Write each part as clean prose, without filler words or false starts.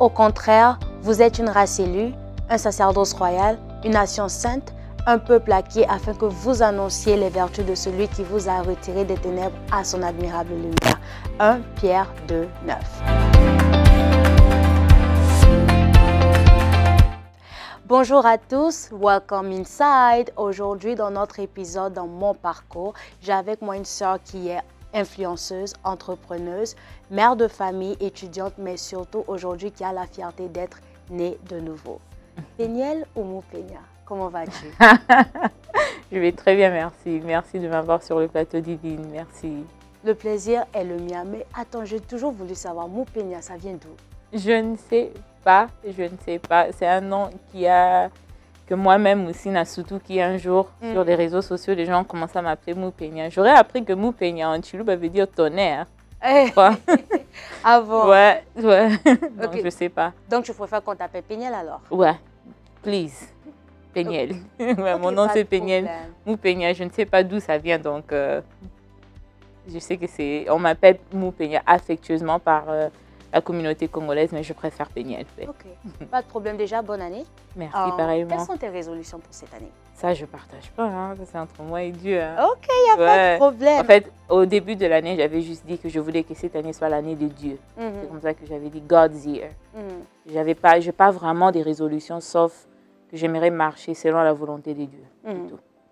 au contraire, vous êtes une race élue, un sacerdoce royal, une nation sainte, un peuple acquis afin que vous annonciez les vertus de celui qui vous a retiré des ténèbres à son admirable lumière. 1 Pierre 2, 9. Bonjour à tous, welcome inside. Aujourd'hui, dans notre épisode, dans mon parcours, j'ai avec moi une sœur qui est influenceuse, entrepreneuse, mère de famille, étudiante, mais surtout aujourd'hui qui a la fierté d'être née de nouveau. Péniel ou Moupénia, comment vas-tu? Je vais très bien, merci. Merci de m'avoir sur le plateau Divine, merci. Le plaisir est le mien, mais attends, j'ai toujours voulu savoir, Moupénia, ça vient d'où? Je ne sais pas, je ne sais pas. C'est un nom que moi-même aussi, Nasutu, qui un jour, sur les réseaux sociaux, les gens ont commencé à m'appeler Moupénia. J'aurais appris que Moupénia en Chilouba veut dire tonnerre. Ah bon? Ouais. Donc, Okay. je ne sais pas. Donc, tu préfères qu'on t'appelle Péniel alors? Ouais, please. Péniel. Okay. Ouais, mon nom, c'est Péniel. Moupénia, je ne sais pas d'où ça vient, donc je sais que c'est... On m'appelle Moupénia affectueusement par la communauté congolaise, mais je préfère Péniel. Ok, pas de problème. Déjà, bonne année. Merci, pareillement. Quelles sont tes résolutions pour cette année? Ça, je ne partage pas, hein. Ça, c'est entre moi et Dieu. Hein. Ok, il n'y a pas de problème. En fait, au début de l'année, j'avais juste dit que je voulais que cette année soit l'année de Dieu. C'est comme ça que j'avais dit God's Year. Je n'ai pas vraiment des résolutions, sauf que j'aimerais marcher selon la volonté de Dieu.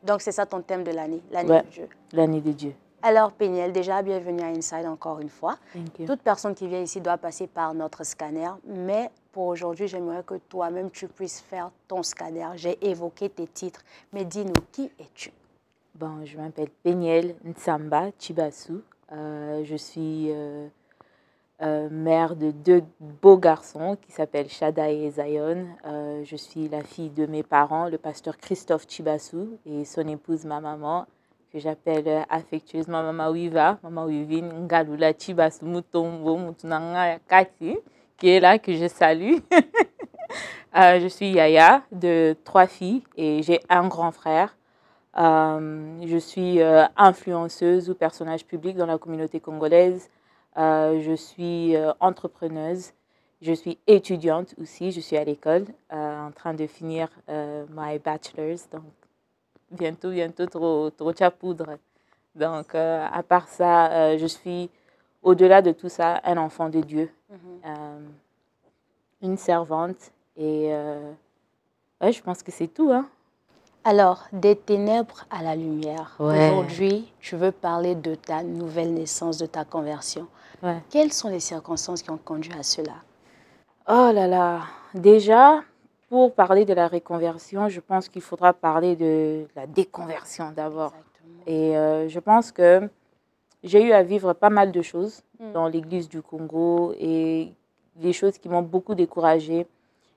Donc, c'est ça ton thème de l'année, l'année de Dieu. L'année de Dieu. Alors, Péniel, déjà, bienvenue à Inside encore une fois. Thank you. Toute personne qui vient ici doit passer par notre scanner, mais pour aujourd'hui, j'aimerais que toi-même, tu puisses faire ton scanner. J'ai évoqué tes titres, mais dis-nous, qui es-tu? Bon, je m'appelle Péniel Ntsamba Chibasu. Je suis mère de 2 beaux garçons qui s'appellent Shada et Zion. Je suis la fille de mes parents, le pasteur Christophe Chibasu, et son épouse, ma maman, que j'appelle affectueusement Mama Wiva, Mama Wivine, Ngalula Chibasu Mutombo Mutunanga Kati, qui est là, que je salue. Je suis Yaya, de 3 filles, et j'ai un grand frère. Je suis influenceuse ou personnage public dans la communauté congolaise. Je suis entrepreneuse. Je suis étudiante aussi. Je suis à l'école en train de finir my bachelor's. Donc, bientôt, trop chapoudre. Donc, à part ça, je suis, au-delà de tout ça, un enfant de Dieu, une servante. Et ouais, je pense que c'est tout, hein. Alors, des ténèbres à la lumière. Ouais. Aujourd'hui, tu veux parler de ta nouvelle naissance, de ta conversion. Ouais. Quelles sont les circonstances qui ont conduit à cela? Oh là là, déjà, pour parler de la reconversion, je pense qu'il faudra parler de la déconversion d'abord. Et je pense que j'ai eu à vivre pas mal de choses dans l'église du Congo et des choses qui m'ont beaucoup découragée.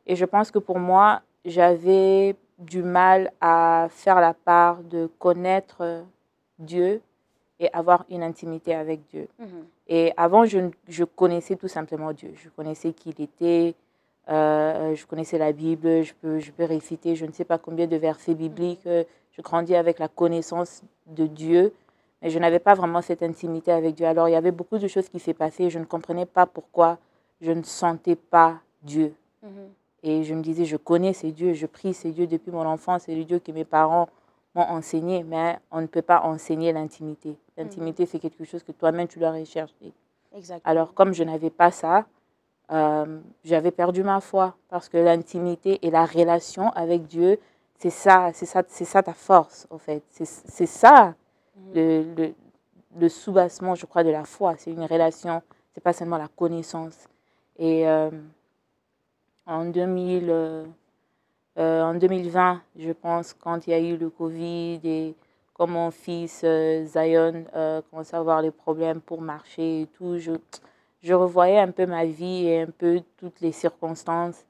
Et je pense que pour moi, j'avais du mal à faire la part de connaître Dieu et avoir une intimité avec Dieu. Et avant, je connaissais tout simplement Dieu. Je connaissais qui il était, je connaissais la Bible, je peux réciter je ne sais pas combien de versets bibliques. Je grandis avec la connaissance de Dieu, mais je n'avais pas vraiment cette intimité avec Dieu. Alors, il y avait beaucoup de choses qui s'est passées. Je ne comprenais pas pourquoi je ne sentais pas Dieu. Et je me disais, je connais ces dieux, je prie ces dieux depuis mon enfance, c'est le Dieu que mes parents m'ont enseigné, mais on ne peut pas enseigner l'intimité. L'intimité, c'est quelque chose que toi-même, tu dois rechercher. Exactement. Alors, comme je n'avais pas ça, j'avais perdu ma foi, parce que l'intimité et la relation avec Dieu, c'est ça ta force, en fait. C'est ça le soubassement, je crois, de la foi. C'est une relation, c'est pas seulement la connaissance. Et en 2020, je pense, quand il y a eu le Covid et quand mon fils Zion commençait à avoir les problèmes pour marcher et tout, je revoyais un peu ma vie et un peu toutes les circonstances.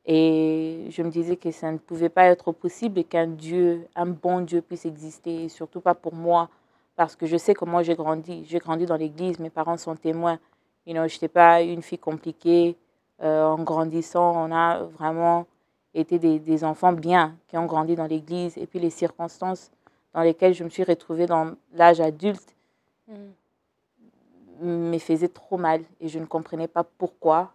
Et je me disais que ça ne pouvait pas être possible qu'un Dieu, un bon Dieu puisse exister, et surtout pas pour moi, parce que je sais comment j'ai grandi. J'ai grandi dans l'église, mes parents sont témoins. Je n'étais pas une fille compliquée. En grandissant, on a vraiment été des enfants bien, qui ont grandi dans l'église. Et puis les circonstances dans lesquelles je me suis retrouvée dans l'âge adulte me faisaient trop mal. Et je ne comprenais pas pourquoi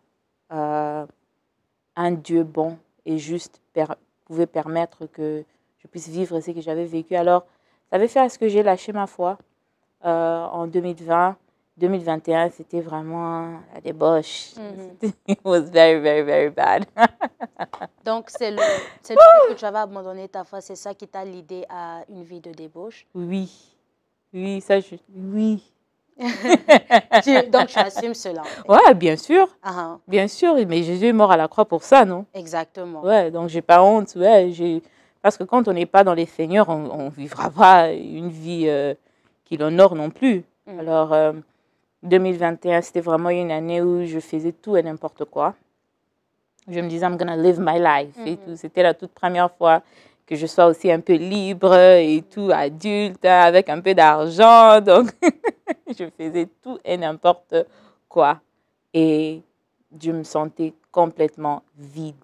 un Dieu bon et juste pouvait permettre que je puisse vivre ce que j'avais vécu. Alors, ça avait fait à ce que j'ai lâché ma foi en 2020. 2021, c'était vraiment la débauche. It was very, very, very bad. Donc, c'est le fait que tu avais abandonné ta foi, c'est ça qui t'a l'idée à une vie de débauche? Oui, oui, ça, oui. Donc, tu assumes cela. Ouais, bien sûr. Uh-huh. Bien sûr, mais Jésus est mort à la croix pour ça, non? Exactement. Ouais, donc j'ai pas honte. Ouais, parce que quand on n'est pas dans les seigneurs, on vivra pas une vie qui l'honore non plus. Alors, 2021, c'était vraiment une année où je faisais tout et n'importe quoi. Je me disais, I'm gonna live my life et tout. C'était la toute première fois que je sois aussi un peu libre et tout, adulte, avec un peu d'argent. Donc, je faisais tout et n'importe quoi. Et je me sentais complètement vide.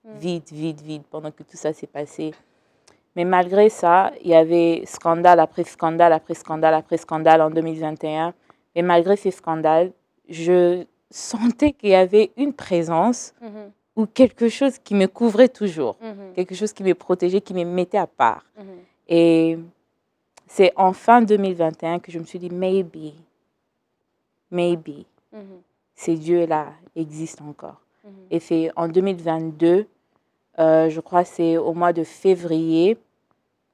Vide, pendant que tout ça s'est passé. Mais malgré ça, il y avait scandale après scandale après scandale après scandale en 2021. Et malgré ces scandales, je sentais qu'il y avait une présence ou quelque chose qui me couvrait toujours, quelque chose qui me protégeait, qui me mettait à part. Et c'est en fin 2021 que je me suis dit, maybe, ces dieux-là existent encore. Et c'est en 2022, je crois que c'est au mois de février,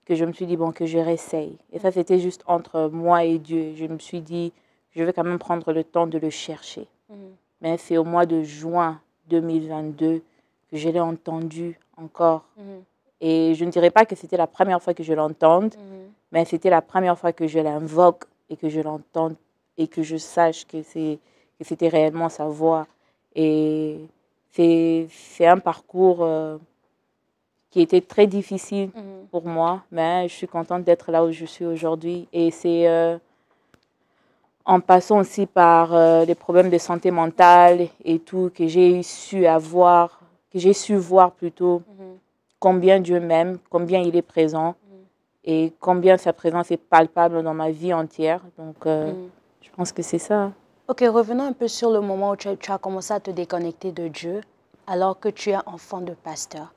que je me suis dit, bon, que je réessaye. Et ça, c'était juste entre moi et Dieu. Je me suis dit, je vais quand même prendre le temps de le chercher. Mais c'est au mois de juin 2022 que je l'ai entendu encore. Et je ne dirais pas que c'était la première fois que je l'entende, mais c'était la première fois que je l'invoque et que je l'entende et que je sache que c'était réellement sa voix. Et c'est un parcours qui était très difficile pour moi, mais je suis contente d'être là où je suis aujourd'hui. Et c'est en passant aussi par des problèmes de santé mentale et tout, que j'ai su voir plutôt combien Dieu m'aime, combien il est présent et combien sa présence est palpable dans ma vie entière. Donc, je pense que c'est ça. Ok, revenons un peu sur le moment où tu as commencé à te déconnecter de Dieu alors que tu es enfant de pasteur.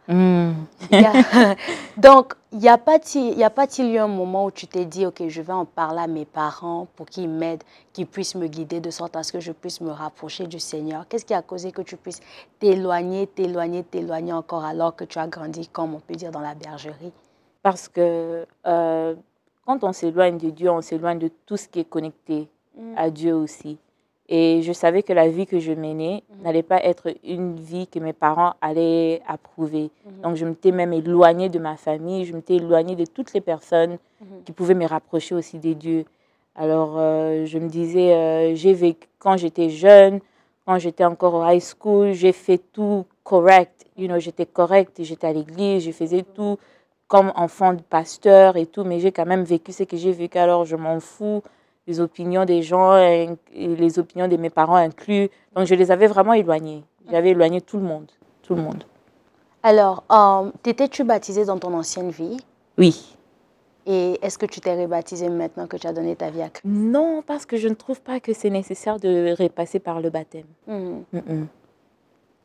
Donc, y a pas-t-il eu un moment où tu t'es dit, ok, je vais en parler à mes parents pour qu'ils m'aident, qu'ils puissent me guider de sorte à ce que je puisse me rapprocher du Seigneur? Qu'est-ce qui a causé que tu puisses t'éloigner encore alors que tu as grandi, comme on peut dire, dans la bergerie? Parce que quand on s'éloigne de Dieu, on s'éloigne de tout ce qui est connecté à Dieu aussi. Et je savais que la vie que je menais n'allait pas être une vie que mes parents allaient approuver. Donc, je m'étais même éloignée de ma famille, je m'étais éloignée de toutes les personnes qui pouvaient me rapprocher aussi des dieux. Alors, je me disais, j'ai vécu quand j'étais jeune, quand j'étais encore au high school, j'ai fait tout correct. J'étais correcte, j'étais à l'église, je faisais tout comme enfant de pasteur et tout, mais j'ai quand même vécu ce que j'ai vécu, alors je m'en fous. Les opinions des gens et les opinions de mes parents inclus. Donc, je les avais vraiment éloignés. J'avais éloigné tout le monde. Tout le monde. Alors, t'étais-tu baptisée dans ton ancienne vie? Oui. Et est-ce que tu t'es rebaptisée maintenant que tu as donné ta vie à Christ? Non, parce que je ne trouve pas que c'est nécessaire de repasser par le baptême.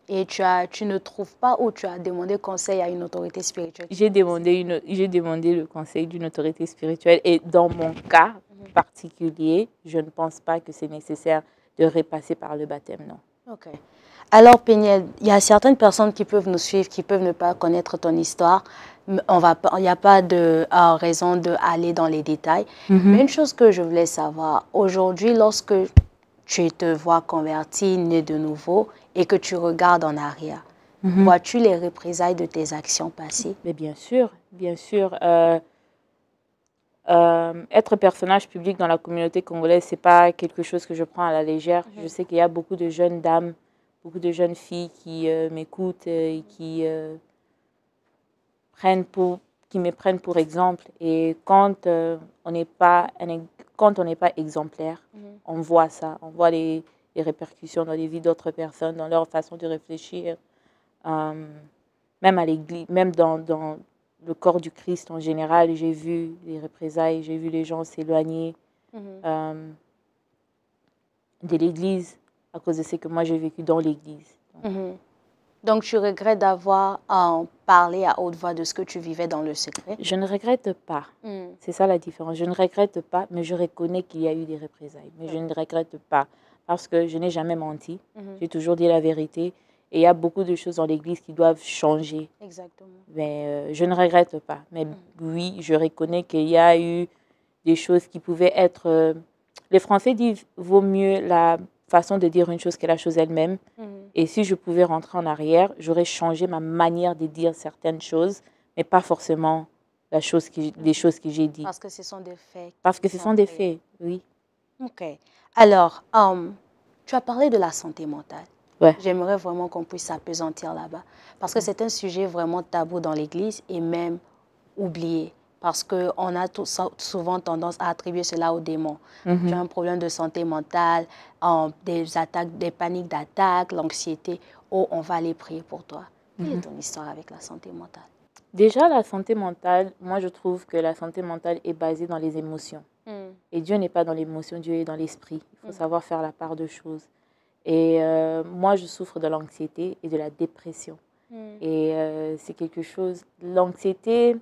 Et tu ne trouves pas ou tu as demandé conseil à une autorité spirituelle? J'ai demandé le conseil d'une autorité spirituelle et dans mon cas particulier, je ne pense pas que c'est nécessaire de repasser par le baptême, non. Ok. Alors, Péniel, il y a certaines personnes qui peuvent nous suivre, qui peuvent ne pas connaître ton histoire. Il n'y a pas de raison d'aller dans les détails. Mais une chose que je voulais savoir, aujourd'hui, lorsque tu te vois converti, né de nouveau, et que tu regardes en arrière, vois-tu les représailles de tes actions passées? Mais bien sûr, bien sûr. Être personnage public dans la communauté congolaise, ce n'est pas quelque chose que je prends à la légère. Je sais qu'il y a beaucoup de jeunes dames, beaucoup de jeunes filles qui m'écoutent et qui me prennent pour exemple. Et quand on n'est pas exemplaire, on voit ça. On voit les répercussions dans les vies d'autres personnes, dans leur façon de réfléchir. Même à l'église, même dans le corps du Christ en général, j'ai vu les représailles, j'ai vu les gens s'éloigner de l'église à cause de ce que moi j'ai vécu dans l'église. Donc, tu regrettes d'avoir parlé à haute voix de ce que tu vivais dans le secret? Je ne regrette pas. C'est ça la différence. Je ne regrette pas, mais je reconnais qu'il y a eu des représailles. Mais je ne regrette pas parce que je n'ai jamais menti. J'ai toujours dit la vérité. Et il y a beaucoup de choses dans l'Église qui doivent changer. Exactement. Mais je ne regrette pas. Mais oui, je reconnais qu'il y a eu des choses qui pouvaient être... les Français disent vaut mieux la façon de dire une chose que la chose elle-même. Et si je pouvais rentrer en arrière, j'aurais changé ma manière de dire certaines choses, mais pas forcément les choses que j'ai dites. Parce que ce sont des faits. Parce que ce sont des faits, oui. OK. Alors, tu as parlé de la santé mentale. Ouais. J'aimerais vraiment qu'on puisse s'appesantir là-bas. Parce que c'est un sujet vraiment tabou dans l'Église et même oublié. Parce qu'on a souvent tendance à attribuer cela aux démons. Tu as un problème de santé mentale, des attaques, des paniques d'attaque, l'anxiété. Oh, on va aller prier pour toi. Quelle est ton histoire avec la santé mentale? Déjà, la santé mentale, moi je trouve que la santé mentale est basée dans les émotions. Et Dieu n'est pas dans l'émotion, Dieu est dans l'esprit. Il faut savoir faire la part de choses. Et moi, je souffre de l'anxiété et de la dépression. Et c'est quelque chose... L'anxiété,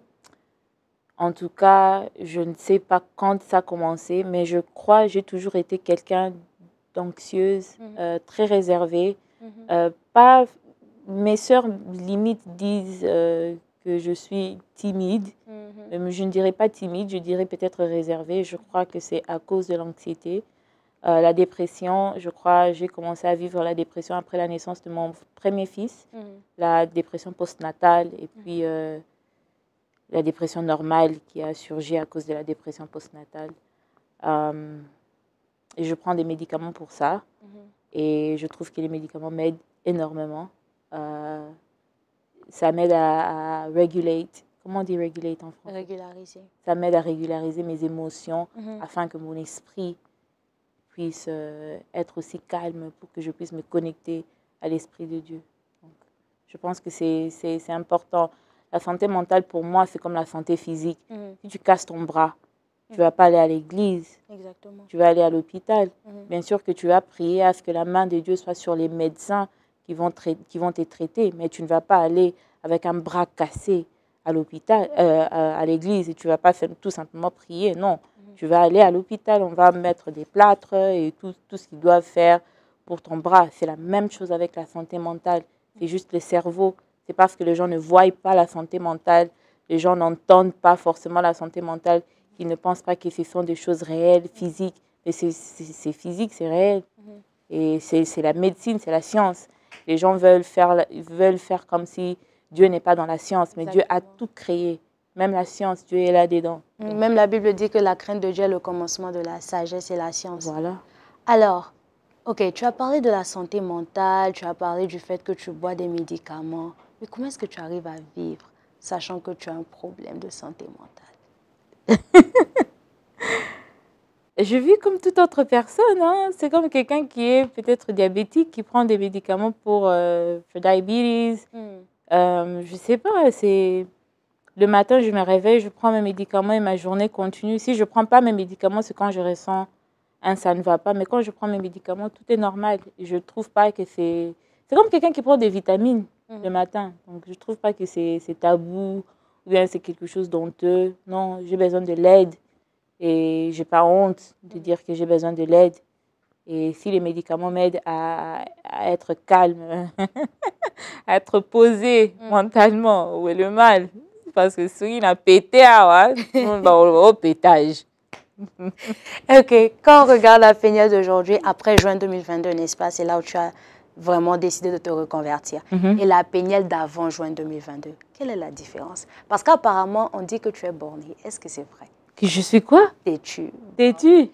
en tout cas, je ne sais pas quand ça a commencé, mais je crois que j'ai toujours été quelqu'un d'anxieuse, très réservée. Pas, mes sœurs, limite, disent que je suis timide. Mais je ne dirais pas timide, je dirais peut-être réservée. Je crois que c'est à cause de l'anxiété. La dépression, je crois, j'ai commencé à vivre la dépression après la naissance de mon premier fils. La dépression postnatale et puis la dépression normale qui a surgi à cause de la dépression postnatale. Et je prends des médicaments pour ça. Et je trouve que les médicaments m'aident énormément. Ça m'aide à regulate. Comment on dit regulate en français? Régulariser. Ça m'aide à régulariser mes émotions afin que mon esprit puisse être aussi calme pour que je puisse me connecter à l'Esprit de Dieu. Donc, je pense que c'est important. La santé mentale, pour moi, c'est comme la santé physique. Si tu casses ton bras, tu ne vas pas aller à l'église. Exactement. Tu vas aller à l'hôpital. Bien sûr que tu vas prier à ce que la main de Dieu soit sur les médecins qui vont te traiter, mais tu ne vas pas aller avec un bras cassé à l'hôpital, à l'église, et tu ne vas pas tout simplement prier. Non. Tu vas aller à l'hôpital, on va mettre des plâtres et tout ce qu'ils doivent faire pour ton bras. C'est la même chose avec la santé mentale. C'est juste le cerveau. C'est parce que les gens ne voient pas la santé mentale, les gens n'entendent pas forcément la santé mentale, qu'ils ne pensent pas que ce sont des choses réelles, physiques. Mais c'est physique, c'est réel. Et c'est la médecine, c'est la science. Les gens veulent faire comme si Dieu n'est pas dans la science, mais Dieu a tout créé. Même la science, Dieu est là-dedans. Même la Bible dit que la crainte de Dieu est le commencement de la sagesse et la science. Voilà. Alors, ok, tu as parlé de la santé mentale, tu as parlé du fait que tu bois des médicaments. Mais comment est-ce que tu arrives à vivre, sachant que tu as un problème de santé mentale? Je vis comme toute autre personne. Hein. C'est comme quelqu'un qui est peut-être diabétique, qui prend des médicaments pour diabetes. Je ne sais pas, c'est... Le matin, je me réveille, je prends mes médicaments et ma journée continue. Si je ne prends pas mes médicaments, c'est quand je ressens ça ne va pas. Mais quand je prends mes médicaments, tout est normal. Je ne trouve pas que c'est... C'est comme quelqu'un qui prend des vitamines le matin. Donc, je ne trouve pas que c'est tabou ou bien c'est quelque chose d'honteux. Non, j'ai besoin de l'aide. Et je n'ai pas honte de dire que j'ai besoin de l'aide. Et si les médicaments m'aident à être calme, à être posé mentalement, où est le mal? Parce que si il a pété, au pétage. Ok, quand on regarde la Péniel d'aujourd'hui, après juin 2022, n'est-ce pas, c'est là où tu as vraiment décidé de te reconvertir. Et la Péniel d'avant juin 2022, quelle est la différence? Parce qu'apparemment, on dit que tu es bornée. Est-ce que c'est vrai? Que je suis quoi? Têtue. Têtue?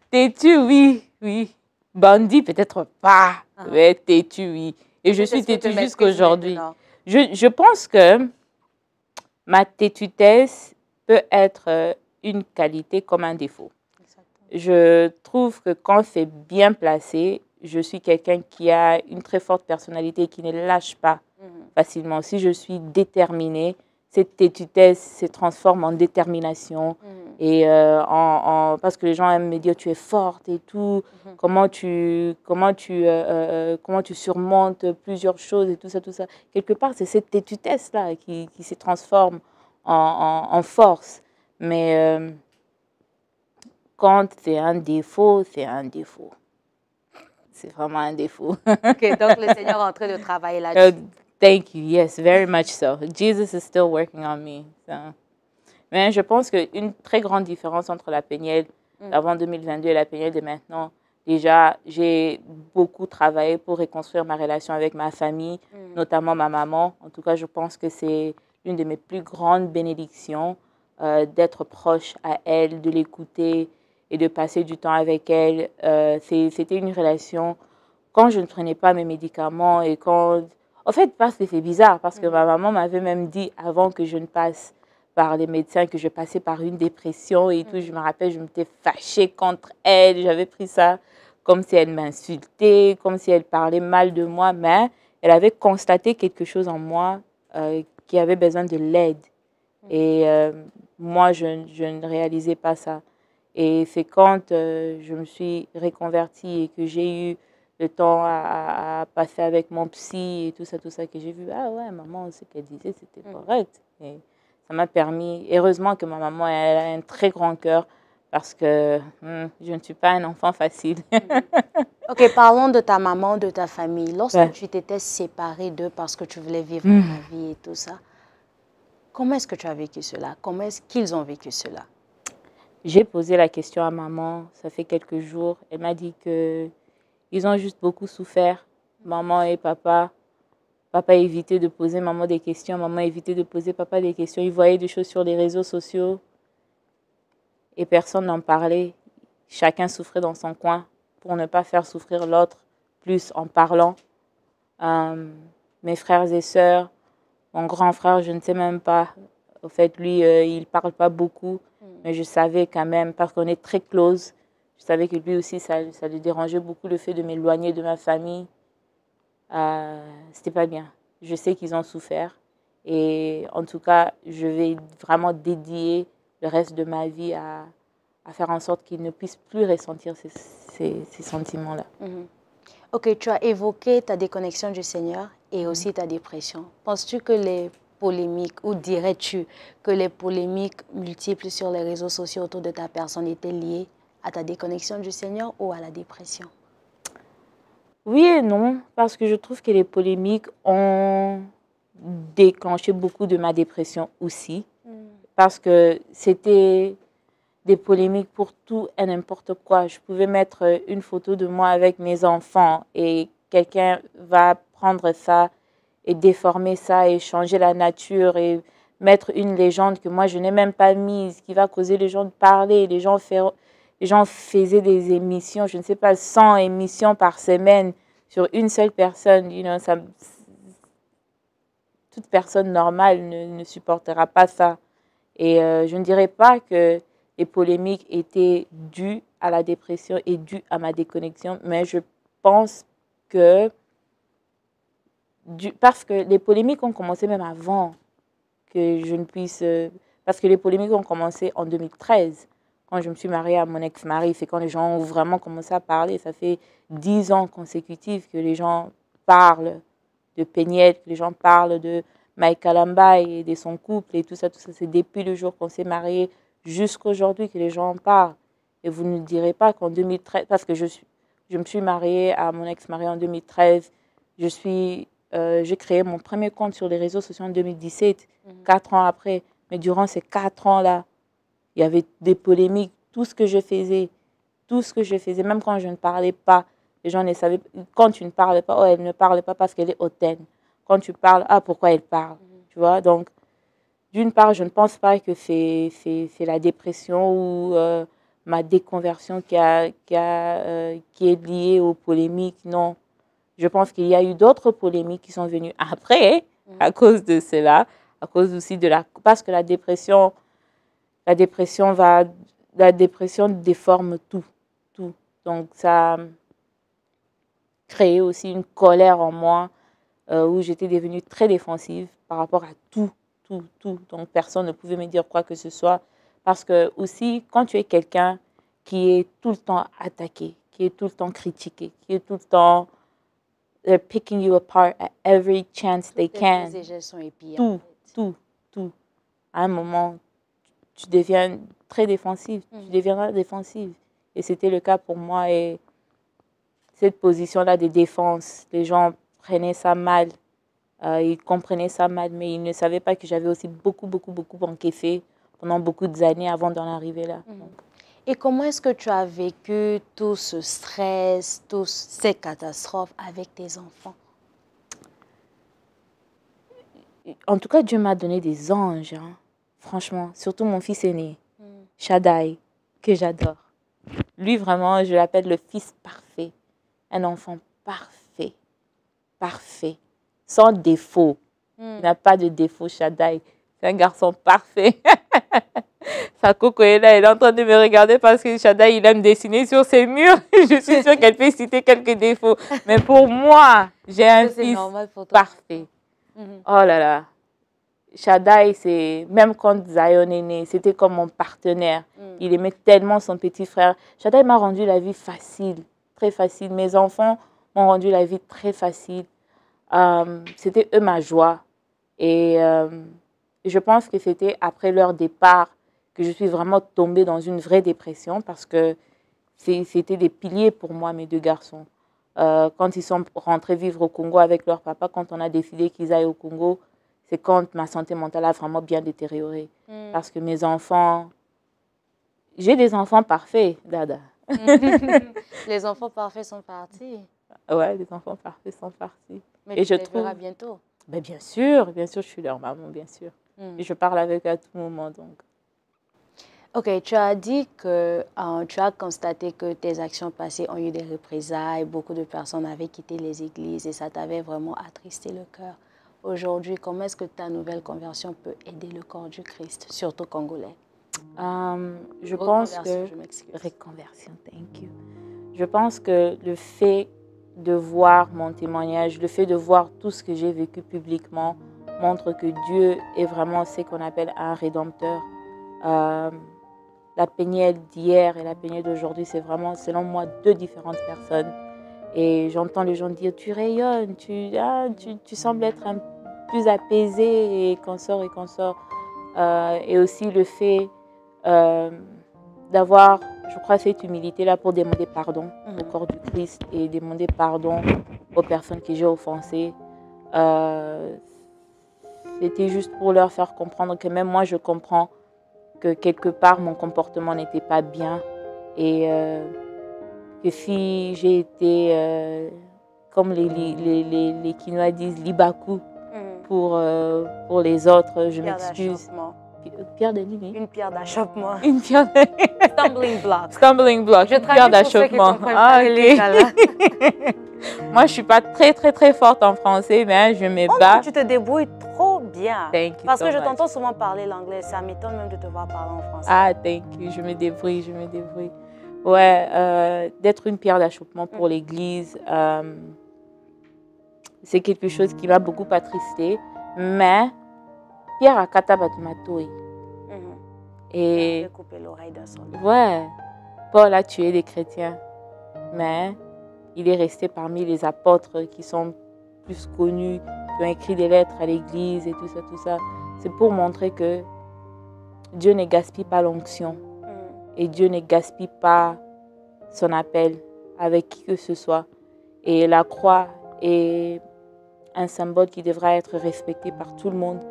Têtue, oui, oui. Bandit, peut-être pas. Mais têtue, oui. Et je suis têtue jusqu'à aujourd'hui. Je pense que ma têtutesse peut être une qualité comme un défaut. Je trouve que quand c'est bien placé, je suis quelqu'un qui a une très forte personnalité et qui ne lâche pas facilement. Si je suis déterminée, cette têtutesse se transforme en détermination Et parce que les gens aiment me dire tu es forte et tout, comment tu surmontes plusieurs choses et tout ça, tout ça. Quelque part, c'est cette têtutesse-là qui se transforme en force. Mais quand c'est un défaut, c'est un défaut. C'est vraiment un défaut. Ok, donc le Seigneur est en train de travailler là-dessus. Thank you. Yes, very much so. Jesus is still working on me. So. Mais je pense qu'une très grande différence entre la Péniel d'avant 2022 et la Péniel de maintenant, déjà, j'ai beaucoup travaillé pour reconstruire ma relation avec ma famille, notamment ma maman. En tout cas, je pense que c'est l'une de mes plus grandes bénédictions d'être proche à elle, de l'écouter et de passer du temps avec elle. C'était une relation, quand je ne prenais pas mes médicaments et quand... En fait, parce que c'est bizarre, parce que ma maman m'avait même dit avant que je ne passe par les médecins que je passais par une dépression et tout. Je me rappelle, je m'étais fâchée contre elle. J'avais pris ça comme si elle m'insultait, comme si elle parlait mal de moi. Mais elle avait constaté quelque chose en moi qui avait besoin de l'aide. Et moi, je ne réalisais pas ça. Et c'est quand je me suis reconvertie et que j'ai eu le temps à passer avec mon psy et tout ça, que j'ai vu, ah ouais, maman, ce qu'elle disait, c'était correct. Et ça m'a permis, heureusement que ma maman, elle a un très grand cœur parce que je ne suis pas un enfant facile. Ok, parlons de ta maman, de ta famille. Lorsque tu t'étais séparée d'eux parce que tu voulais vivre ta vie et tout ça, comment est-ce que tu as vécu cela? Comment est-ce qu'ils ont vécu cela? J'ai posé la question à maman, ça fait quelques jours. Elle m'a dit qu'ils ont juste beaucoup souffert, maman et papa. Papa évitait de poser maman des questions, maman évitait de poser papa des questions. Ils voyaient des choses sur les réseaux sociaux et personne n'en parlait. Chacun souffrait dans son coin pour ne pas faire souffrir l'autre plus en parlant. Mes frères et sœurs, mon grand frère, je ne sais même pas. Au fait, lui, il ne parle pas beaucoup, mais je savais quand même, parce qu'on est très close, je savais que lui aussi, ça lui dérangeait beaucoup le fait de m'éloigner de ma famille. C'était pas bien. Je sais qu'ils ont souffert. Et en tout cas, je vais vraiment dédier le reste de ma vie à faire en sorte qu'ils ne puissent plus ressentir ces sentiments-là. Ok, tu as évoqué ta déconnexion du Seigneur et aussi ta dépression. Penses-tu que les polémiques, ou dirais-tu que les polémiques multiples sur les réseaux sociaux autour de ta personne étaient liées à ta déconnexion du Seigneur ou à la dépression? Oui et non, parce que je trouve que les polémiques ont déclenché beaucoup de ma dépression aussi. Parce que c'était des polémiques pour tout et n'importe quoi. Je pouvais mettre une photo de moi avec mes enfants et quelqu'un va prendre ça et déformer ça et changer la nature et mettre une légende que moi je n'ai même pas mise, qui va causer les gens de parler. Les gens faisaient des émissions, je ne sais pas, 100 émissions par semaine sur une seule personne. Toute personne normale ne supportera pas ça. Et je ne dirais pas que les polémiques étaient dues à la dépression et dues à ma déconnexion, mais je pense que, parce que les polémiques ont commencé même avant que je ne puisse... parce que les polémiques ont commencé en 2013, quand je me suis mariée à mon ex-mari. C'est quand les gens ont vraiment commencé à parler. Ça fait 10 ans consécutifs que les gens parlent de Péniel, que les gens parlent de Mike Kalamba et de son couple et tout ça. C'est depuis le jour qu'on s'est mariés jusqu'à aujourd'hui que les gens en parlent. Et vous ne direz pas qu'en 2013, parce que je me suis mariée à mon ex-mari en 2013, j'ai créé mon premier compte sur les réseaux sociaux en 2017, 4 ans après. Mais durant ces 4 ans-là, il y avait des polémiques, tout ce que je faisais, même quand je ne parlais pas, les gens ne savaient pas. Quand tu ne parles pas, oh, elle ne parle pas parce qu'elle est hautaine. Quand tu parles, ah, pourquoi elle parle? Tu vois, donc, d'une part, je ne pense pas que c'est la dépression ou ma déconversion qui est liée aux polémiques. Non, je pense qu'il y a eu d'autres polémiques qui sont venues après, à cause de cela, à cause aussi parce que la dépression déforme tout. Donc, ça a créé aussi une colère en moi où j'étais devenue très défensive par rapport à tout. Donc, personne ne pouvait me dire quoi que ce soit Parce que aussi, quand tu es quelqu'un qui est tout le temps attaqué, qui est tout le temps critiqué, qui est tout le temps they're picking you apart at every chance they can. Tout, tout, tout. À un moment, tu deviens très défensive. Tu deviendras défensive. Et c'était le cas pour moi. Et cette position-là de défense, les gens prenaient ça mal. Ils comprenaient ça mal, mais ils ne savaient pas que j'avais aussi beaucoup encaissé pendant beaucoup d'années avant d'en arriver là. Et comment est-ce que tu as vécu tout ce stress, toutes ces catastrophes avec tes enfants? En tout cas, Dieu m'a donné des anges, hein. Franchement, surtout mon fils aîné, Shaddai, que j'adore. Lui, vraiment, je l'appelle le fils parfait. Un enfant parfait, parfait, sans défaut. Il n'a pas de défaut, Shaddai. C'est un garçon parfait. Sa coco est là, elle est en train de me regarder parce que Shaddai, il aime dessiner sur ses murs. Je suis sûre qu'elle peut citer quelques défauts. Mais pour moi, j'ai un fils parfait. Oh là là. Shaddai, c'est même quand Zion est né, c'était comme mon partenaire. Il aimait tellement son petit frère. Shaddai m'a rendu la vie facile, très facile. Mes enfants m'ont rendu la vie très facile. C'était eux ma joie. Et je pense que c'était après leur départ que je suis vraiment tombée dans une vraie dépression parce que c'était des piliers pour moi, mes deux garçons. Quand ils sont rentrés vivre au Congo avec leur papa, quand on a décidé qu'ils aillent au Congo, c'est quand ma santé mentale a vraiment bien détérioré. Parce que mes enfants... J'ai des enfants parfaits, Dada. Les enfants parfaits sont partis. Ouais, les enfants parfaits sont partis. Mais tu les verras bientôt. Ben bien sûr, je suis leur maman, bien sûr. Et je parle avec eux à tout moment, donc. Ok, tu as dit que tu as constaté que tes actions passées ont eu des représailles, beaucoup de personnes avaient quitté les églises et ça t'avait vraiment attristé le cœur. Aujourd'hui, comment est-ce que ta nouvelle conversion peut aider le corps du Christ, surtout congolais? Je pense que... Reconversion, thank you. Je pense que le fait de voir mon témoignage, le fait de voir tout ce que j'ai vécu publiquement montre que Dieu est vraiment ce qu'on appelle un rédempteur. La Péniel d'hier et la Péniel d'aujourd'hui, c'est vraiment, selon moi, deux différentes personnes. Et j'entends les gens dire, tu rayonnes, tu sembles être plus apaisé et consort et consort. Et aussi le fait d'avoir, je crois, cette humilité-là pour demander pardon au corps du Christ et demander pardon aux personnes que j'ai offensées. C'était juste pour leur faire comprendre que même moi, je comprends que quelque part, mon comportement n'était pas bien et que si j'ai été, comme les Quinois disent, libaku pour les autres, je m'excuse. Pierre de Limi. Une pierre d'achoppement. Une pierre Stumbling block. Stumbling block. Une pierre d'achoppement. Ah, ok. Moi, je ne suis pas très forte en français, mais je me bats. Tu te débrouilles trop bien. Thank you Parce que so je much. t'entends souvent parler l'anglais. Ça m'étonne même de te voir parler en français. Ah, thank you. Je me débrouille. Ouais, d'être une pierre d'achoppement pour l'Église, c'est quelque chose qui m'a beaucoup attristé. Mais Pierre a katabatoumatoué. Et coupé l'oreille d'un soldat. Ouais, Paul a tué des chrétiens, mais il est resté parmi les apôtres qui sont plus connus, qui ont écrit des lettres à l'Église et tout ça. C'est pour montrer que Dieu ne gaspille pas l'onction et Dieu ne gaspille pas son appel avec qui que ce soit. Et la croix est un symbole qui devra être respecté par tout le monde.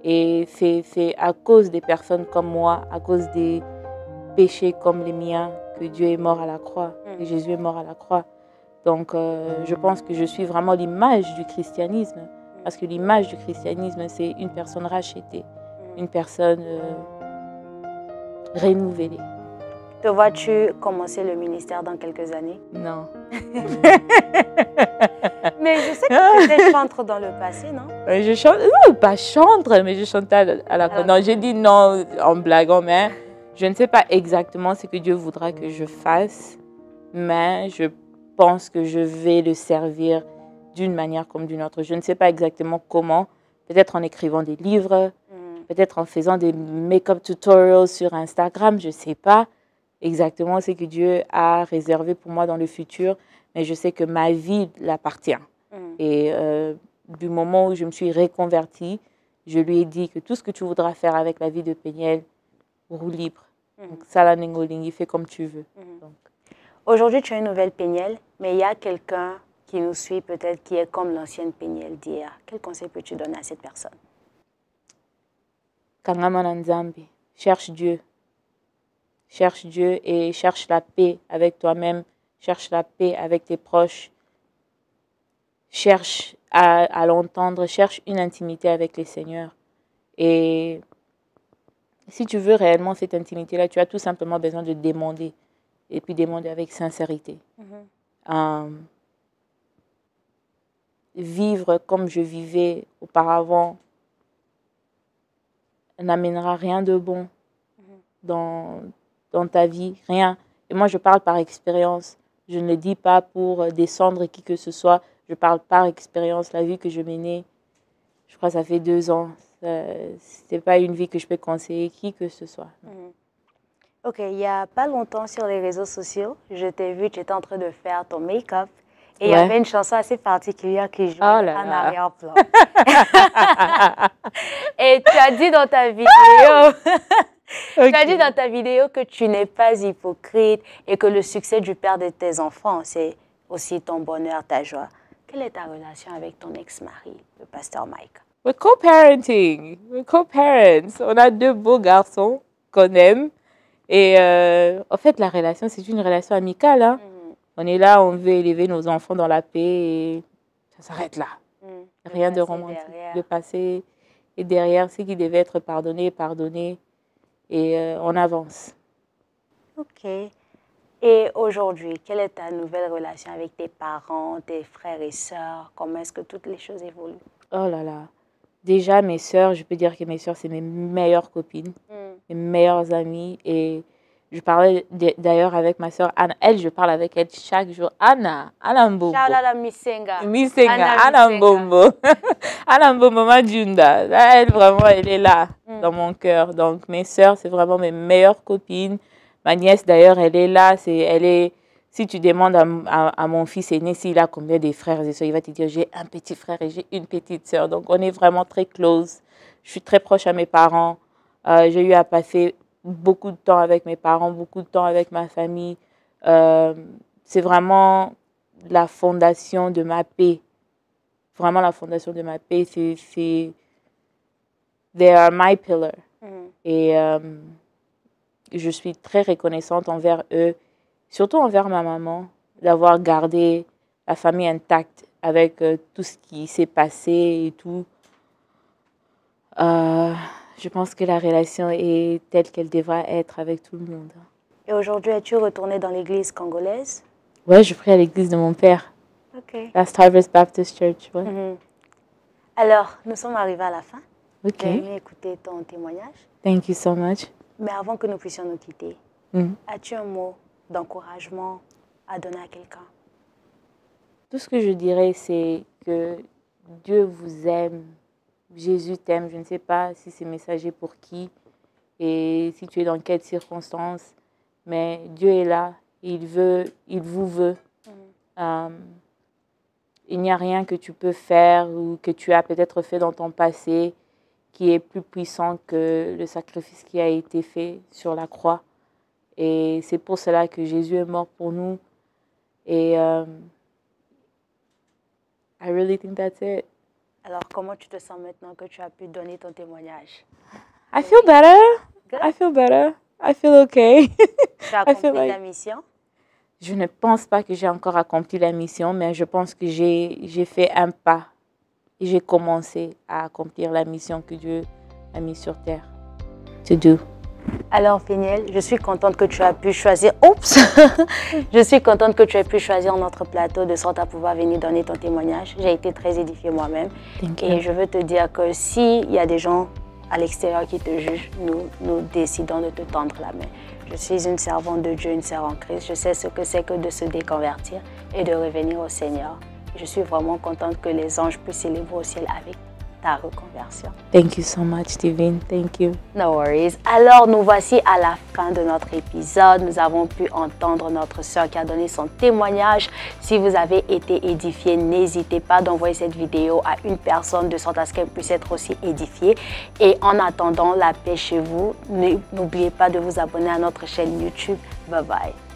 Et c'est à cause des personnes comme moi, à cause des péchés comme les miens, que Dieu est mort à la croix, que Jésus est mort à la croix. Donc, je pense que je suis vraiment l'image du christianisme. Parce que l'image du christianisme, c'est une personne rachetée, une personne renouvelée. Te vois-tu commencer le ministère dans quelques années? Non. Mais je sais que tu étais chantre dans le passé, non? Je chante, pas chantre, mais je chantais à la non, j'ai dit non en blaguant, mais je ne sais pas exactement ce que Dieu voudra que je fasse, mais je pense que je vais le servir d'une manière comme d'une autre. Je ne sais pas exactement comment, peut-être en écrivant des livres, peut-être en faisant des make-up tutorials sur Instagram, je ne sais pas exactement ce que Dieu a réservé pour moi dans le futur, mais je sais que ma vie l'appartient. Et du moment où je me suis reconvertie, je lui ai dit que tout ce que tu voudras faire avec la vie de Péniel, roue libre. Donc, Sala Ningolingi, fais comme tu veux. Aujourd'hui, tu as une nouvelle Péniel, mais il y a quelqu'un qui nous suit peut-être qui est comme l'ancienne Péniel d'hier. Quel conseil peux-tu donner à cette personne? Kangama Nzambi, cherche Dieu. Cherche Dieu et cherche la paix avec toi-même. Cherche la paix avec tes proches. Cherche à l'entendre. Cherche une intimité avec le Seigneur. Et si tu veux réellement cette intimité-là, tu as tout simplement besoin de demander. Et puis demander avec sincérité. Vivre comme je vivais auparavant n'amènera rien de bon dans ta vie, rien. Et moi, je parle par expérience. Je ne le dis pas pour descendre qui que ce soit. Je parle par expérience. La vie que je menais, je crois que ça fait 2 ans. Ce n'est pas une vie que je peux conseiller qui que ce soit. Ok, il n'y a pas longtemps sur les réseaux sociaux, je t'ai vu, tu étais en train de faire ton make-up. Et il y avait une chanson assez particulière qui jouait en arrière-plan. Et tu as dit dans ta vidéo, tu as dit dans ta vidéo que tu n'es pas hypocrite et que le succès du père de tes enfants, c'est aussi ton bonheur, ta joie. Quelle est ta relation avec ton ex-mari, le pasteur Mike? We're co-parenting. We're co-parents. On a 2 beaux garçons qu'on aime. Et en fait, la relation, c'est une relation amicale. Hein? On est là, on veut élever nos enfants dans la paix et ça s'arrête là. Rien de romantique. Le passé est derrière, ce qui devait être pardonné, pardonné. Et on avance. Ok. Et aujourd'hui, quelle est ta nouvelle relation avec tes parents, tes frères et sœurs? Comment est-ce que toutes les choses évoluent? Oh là là. Déjà, mes sœurs, je peux dire que mes sœurs, c'est mes meilleures copines, mes meilleures amies. Et je parlais d'ailleurs avec ma sœur Anna. Elle, je parle avec elle chaque jour. Anna Mbombo. Shout Misenga. Anna Mbombo. Anna Mbombo Majunda. Elle, vraiment, elle est là, dans mon cœur. Donc, mes sœurs, c'est vraiment mes meilleures copines. Ma nièce, d'ailleurs, elle est là. Si tu demandes à mon fils aîné s'il a combien de frères et sœurs, il va te dire j'ai un petit frère et j'ai une petite sœur. Donc, on est vraiment très close. Je suis très proche à mes parents. J'ai eu à passer beaucoup de temps avec mes parents, beaucoup de temps avec ma famille. C'est vraiment la fondation de ma paix. Vraiment la fondation de ma paix. They are my pillar. Et je suis très reconnaissante envers eux. Surtout envers ma maman, d'avoir gardé la famille intacte avec tout ce qui s'est passé et tout. Je pense que la relation est telle qu'elle devra être avec tout le monde. Et aujourd'hui, es-tu retournée dans l'église congolaise? Ouais, je prie à l'église de mon père. Ok. Last Harvest Baptist Church. Ouais. Alors, nous sommes arrivés à la fin. Ok. J'ai aimé écouter ton témoignage. Thank you so much. Mais avant que nous puissions nous quitter, as-tu un mot d'encouragement à donner à quelqu'un? Tout ce que je dirais, c'est que Dieu vous aime, Jésus t'aime. Je ne sais pas si c'est messager pour qui et si tu es dans quelles circonstances, mais Dieu est là, il vous veut. Il n'y a rien que tu peux faire ou que tu as peut-être fait dans ton passé qui est plus puissant que le sacrifice qui a été fait sur la croix. Et c'est pour cela que Jésus est mort pour nous. Et I really think that's it. Alors, comment tu te sens maintenant que tu as pu donner ton témoignage? I feel better. Good. I feel better. I feel okay. Tu as accompli la mission? Je ne pense pas que j'ai encore accompli la mission, mais je pense que j'ai fait un pas. Et j'ai commencé à accomplir la mission que Dieu a mise sur terre. To do. Alors, Péniel, je suis contente que tu as pu choisir... Oups! Je suis contente que tu aies pu choisir notre plateau de sorte à pouvoir venir donner ton témoignage. J'ai été très édifiée moi-même. Et je veux te dire que s'il y a des gens à l'extérieur qui te jugent, nous décidons de te tendre la main. Je suis une servante de Dieu, une sœur en Christ. Je sais ce que c'est que de se déconvertir et de revenir au Seigneur. Je suis vraiment contente que les anges puissent s'élever au ciel avec ta reconversion. Thank you so much, Divine. Thank you. No worries. Alors, nous voici à la fin de notre épisode. Nous avons pu entendre notre sœur qui a donné son témoignage. Si vous avez été édifié, n'hésitez pas d'envoyer cette vidéo à une personne de sorte à ce qu'elle puisse être aussi édifiée. Et en attendant, la paix chez vous. N'oubliez pas de vous abonner à notre chaîne YouTube. Bye bye.